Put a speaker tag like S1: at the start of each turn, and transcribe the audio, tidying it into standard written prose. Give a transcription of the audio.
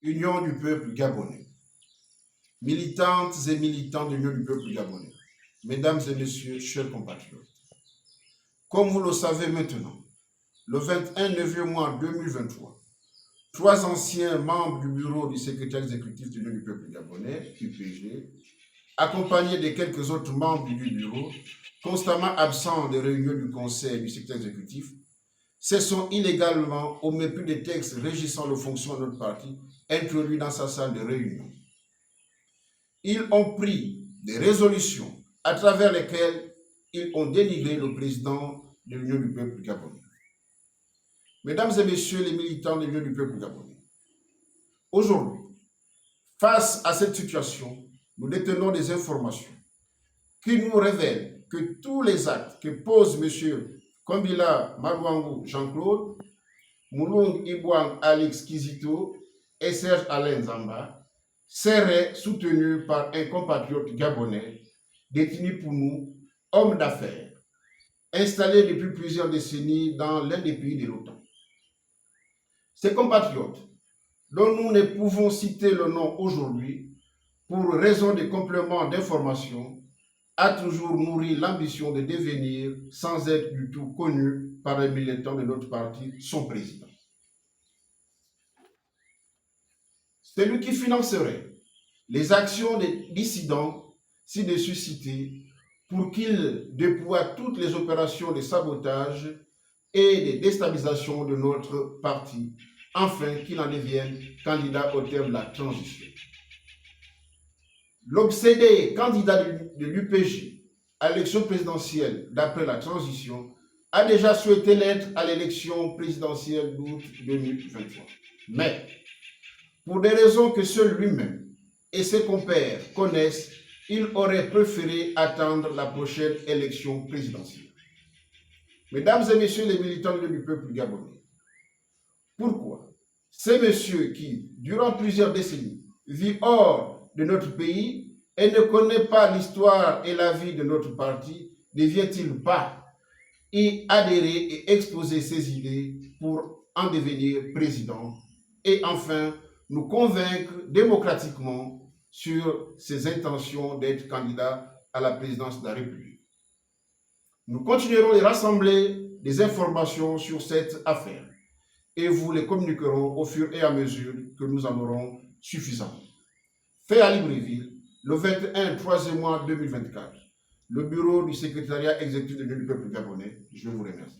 S1: Union du peuple gabonais, militantes et militants de l'Union du peuple gabonais, mesdames et messieurs, chers compatriotes, comme vous le savez maintenant, le 21 mois 2023, trois anciens membres du bureau du secrétaire exécutif de l'Union du peuple gabonais, UPG, accompagnés de quelques autres membres du bureau, constamment absents des réunions du conseil du secrétaire exécutif, se sont illégalement, au mépris des textes régissant le fonctionnement de notre parti, introduits dans sa salle de réunion. Ils ont pris des résolutions à travers lesquelles ils ont dénigré le président de l'Union du peuple gabonais. Mesdames et messieurs les militants de l'Union du peuple gabonais, aujourd'hui, face à cette situation, nous détenons des informations qui nous révèlent que tous les actes que pose M. Kombila Maluangu Jean-Claude, Moulung Ibouang Alix Kizito et Serge Alain Zamba seraient soutenus par un compatriote gabonais détenu pour nous, homme d'affaires, installé depuis plusieurs décennies dans l'un des pays de l'OTAN. Ces compatriotes, dont nous ne pouvons citer le nom aujourd'hui pour raison de complément d'information, a toujours nourri l'ambition de devenir, sans être du tout connu par les militants de notre parti, son président. Celui qui financerait les actions des dissidents ci-dessus cités pour qu'il déploie toutes les opérations de sabotage et de déstabilisation de notre parti, afin qu'il en devienne candidat au terme de la transition. L'obsédé candidat de l'UPG à l'élection présidentielle d'après la transition a déjà souhaité l'être à l'élection présidentielle d'août 2023. Mais, pour des raisons que seul lui-même et ses compères connaissent, il aurait préféré attendre la prochaine élection présidentielle. Mesdames et messieurs les militants du peuple gabonais, pourquoi ces messieurs qui, durant plusieurs décennies, vivent hors de notre pays et ne connaît pas l'histoire et la vie de notre parti, ne vient-il pas y adhérer et exposer ses idées pour en devenir président et enfin nous convaincre démocratiquement sur ses intentions d'être candidat à la présidence de la République. Nous continuerons de rassembler des informations sur cette affaire et vous les communiquerons au fur et à mesure que nous en aurons suffisamment. Fait à Libreville, le 21 3e mois 2024, le bureau du secrétariat exécutif de l'Union du peuple gabonais, je vous remercie.